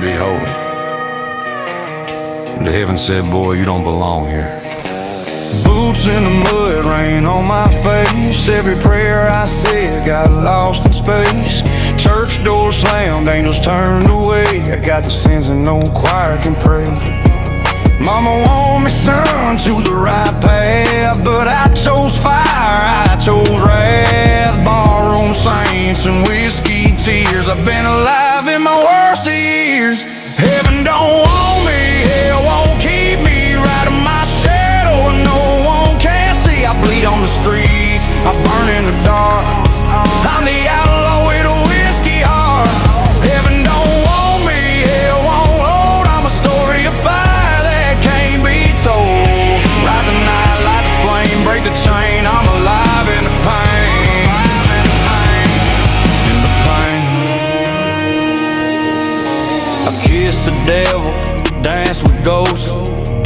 be holy. The heaven said, boy, you don't belong here. Boots in the mud, rain on my face. Every prayer I said got lost in space. Church doors slammed, angels turned away. I got the sins and no choir can pray. Mama warned me, son, choose the right path, but I chose fire, I chose wrath. Barroom saints and whiskey tears. I've been alive in my worst of years. Heaven don't want me, hell won't keep me. Right in my shadow and no one can see. I bleed on the streets, I burn in the dark. I'm the outlaw with a whiskey heart. Heaven don't want me, hell won't hold. I'm a story of fire that can't be told. Ride the night, light the flame, break the chain. I'm alive in the pain. In the pain. I've kissed the devil, danced with ghosts,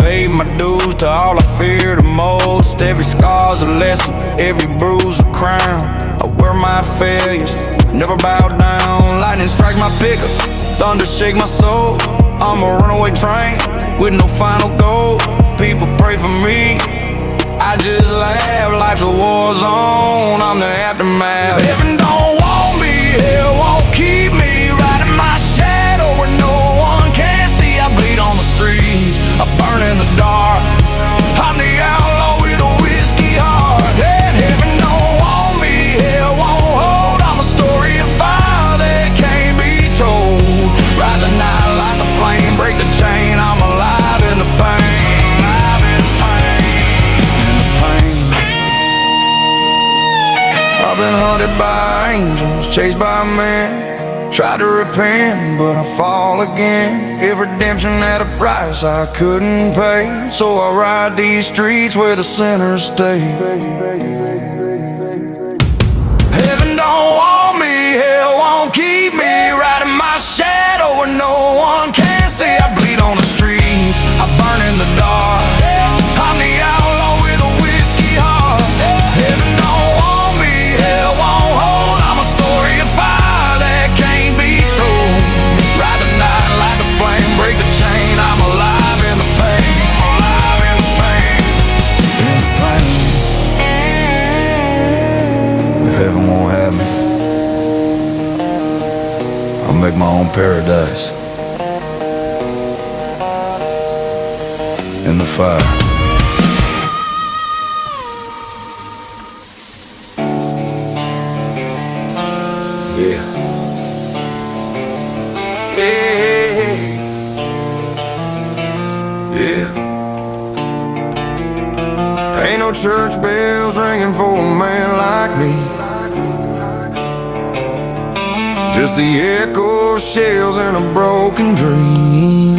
paid my dues to all I fear the most. Every scar's a lesson, every bruise a crown. I wear my failures, never bow down. Lightning strike my pickup, thunder shake my soul. I'm a runaway train with no final goal. People pray for me, I just laugh. Life's a war zone, I'm the aftermath. Heaven don't want me, hell won't keep me. Right in my shadow where no one can see. I bleed on the streets, I burn in the dark. I'm the outlaw with a whiskey heart. And heaven don't want me, hell won't hold. I'm a story of fire that can't be told. Ride the night, light the flame, break the chain. I'm alive in the pain. I've been hunted by angels, chased by men. Tried to repent, but I fall again. If redemption had a price I couldn't pay, so I ride these streets where the sinners stay. Heaven don't want me, hell won't keep me. Right in my shadow where no one can see. I bleed on the streets, I burn in the dark. I'm the outlaw with a whiskey heart. Heaven don't want me, hell won't hold. I'm a story of fire that can't be told. Ride the night, light the flame, break the chain. I'm alive in the pain, alive in the pain, in the pain. If heaven won't have me, I'll make my own paradise in the fire. Yeah. Yeah. Yeah. Ain't no church bells ringing for a man like me. Just the echo of shells and a broken dream.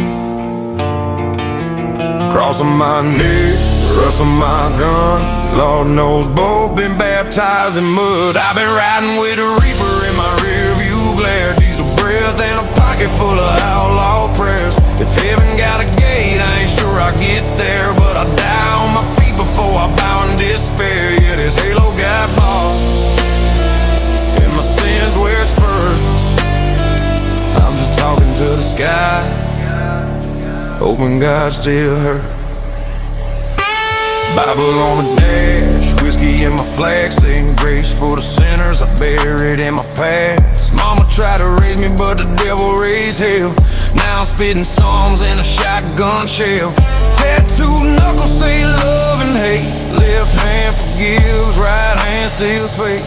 Crossing my neck, rustling my gun. Lord knows both been baptized in mud. I've been riding with a reaper in my rear view glare. Diesel breath and a pocket full of outlaw prayers. If heaven got a gate, I ain't sure I'll get there, but I'll die on my feet before I bow in despair. Yeah, this halo got bars, and my sins wear spurs. I'm just talking to the sky, hoping God still hurts. Bible on the dash, whiskey in my flag, saying grace for the sinners I buried in my past. Mama tried to raise me, but the devil raised hell. Now I'm spitting psalms in a shotgun shell. Tattooed knuckles say love and hate. Left hand forgives, right hand seals fate.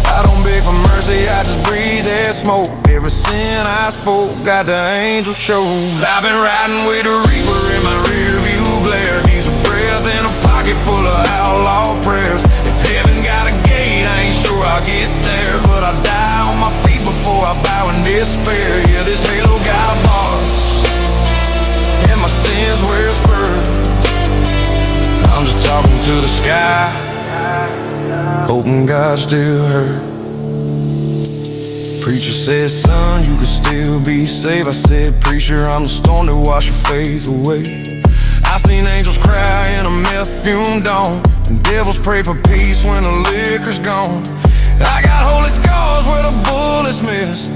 I don't beg for mercy, I just breathe that smoke. Every sin I spoke got the angel show. I've been riding with a reaper in my rear view glare. Diesel breath and a pocket full of outlaw prayers. If heaven got a gate, I ain't sure I'll get there, but I'll die on my feet before I bow in despair. Yeah, this halo got bars, and my sins wear spurs. I'm just talking to the sky, hoping God still hurt. Preacher said, son, you can still be saved. I said, preacher, I'm the storm that wash your faith away. I seen angels cry in a meth-fumed dawn, and devils pray for peace when the liquor's gone. I got holy scars where the bullets miss.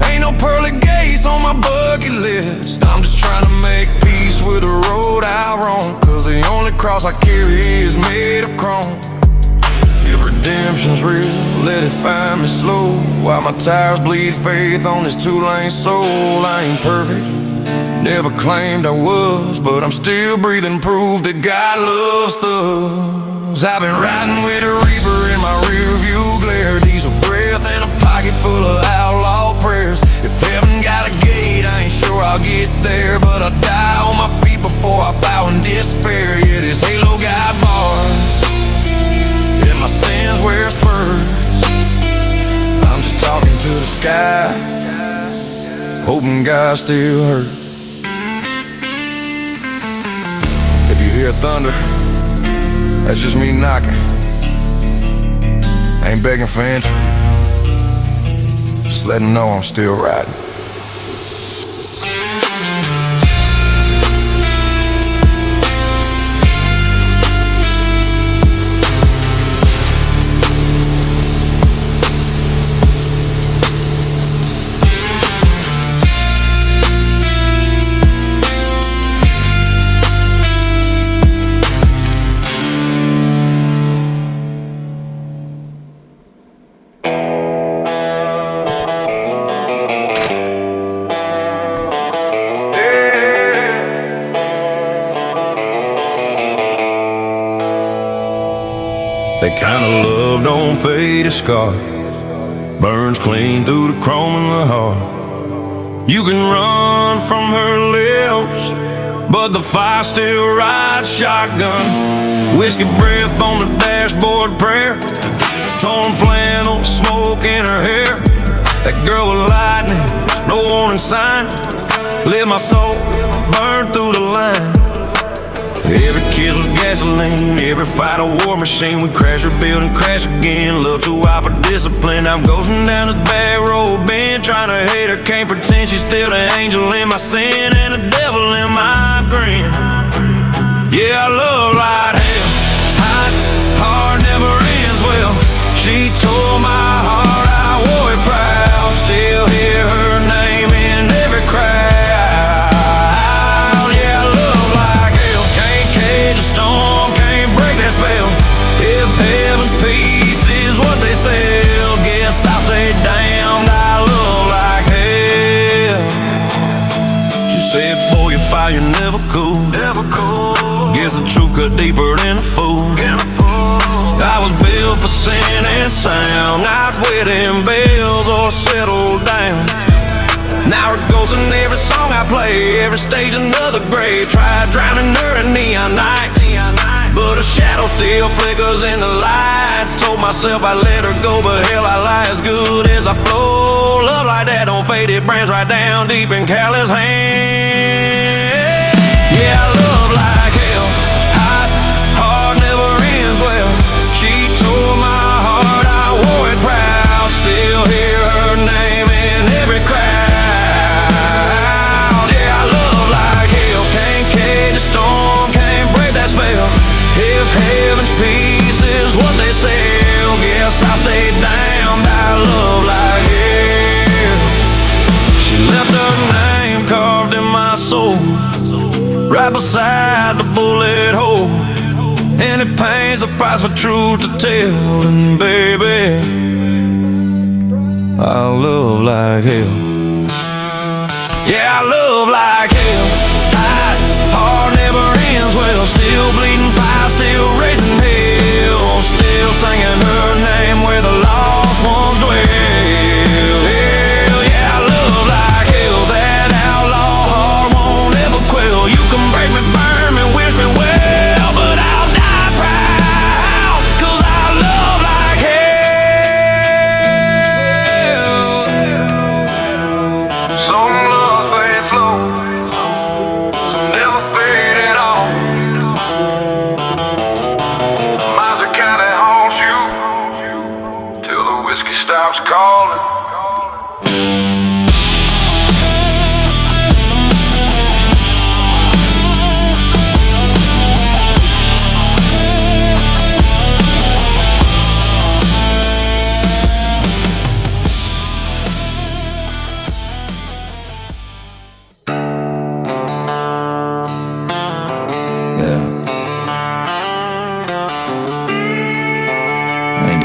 Ain't Ain't no pearly gates on my bucket list. I'm just trying to make peace with the road I roam, 'cause the only cross I carry is made of chrome. If redemption's real, let it find me slow, while my tires bleed faith on this two-lane soul. I ain't perfect, never claimed I was, but I'm still breathing proof that God loves thugs. I've been riding with a reaper in my rear view glare, diesel breath and a pocket full of outlaw prayers. If heaven got a gate, I ain't sure I'll get there, but I'll die on my feet before I bow in despair. Yeah, this halo got bars, and my sins wear spurs. I'm just talking to the sky, hoping God still hurts. If you hear thunder, that's just me knocking. I ain't begging for entry, just letting know I'm still riding. That kind of love don't fade a scar, burns clean through the chrome in the heart. You can run from her lips, but the fire still rides shotgun. Whiskey breath on the dashboard prayer, torn flannel, smoke in her hair. That girl with lightning, no warning sign, lit my soul, burned through the line. Every kiss was gasoline, every fight a war machine. We crash, rebuild, and crash again. Love too wild for discipline. I'm ghosting down this back road bend, trying to hate her, can't pretend she's still the angel in my sin and the devil in my grin. Yeah, I love like hell, hot, hard, never ends well. She tore my heart, I wore it proud. Still hear her name in every crowd. Storm can't break that spell. If heaven's peace is what they sell, guess I'll stay damned. I love like hell. She said, boy, your fire never cool. Guess the truth cut deeper than a fool. I was built for sin and sound, not wedding bells or settle down. Now it goes in every song I play, every stage another grade. Tried drowning her in neon nights, but her shadow still flickers in the lights. Told myself I'd let her go, but hell, I lie as good as I flow. Love like that don't fade, it brands right down deep in callous hands. Yeah, I love like hell, hot, hard, never ends well. She tore my heart, I wore it proud. Still hear her name in every crowd. If heaven's peace is what they sell, guess I'll stay damned. I love like hell. She left her name carved in my soul, right beside the bullet hole. And it pays the price for truth to tell. And baby, I love like hell. Yeah, I love like hell. Hot, hard, never ends well. Still bleeding fire, still raising hell. Still singing her name where the lost ones dwell. Hell, yeah, I love like hell. That outlaw heart won't ever quell. You can break me, burn me, wish me well, but I'll die proud, 'cause I love like hell. Some love fades slow, some never fade at all.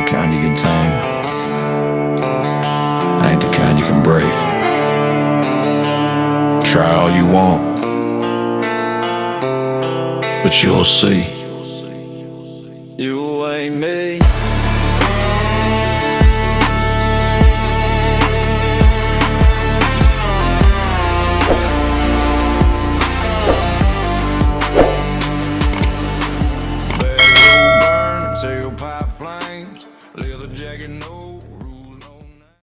kind you can tame. I ain't the kind you can break. Try all you want, but you'll see. You ain't me. Tailpipe flames, leather jacket, no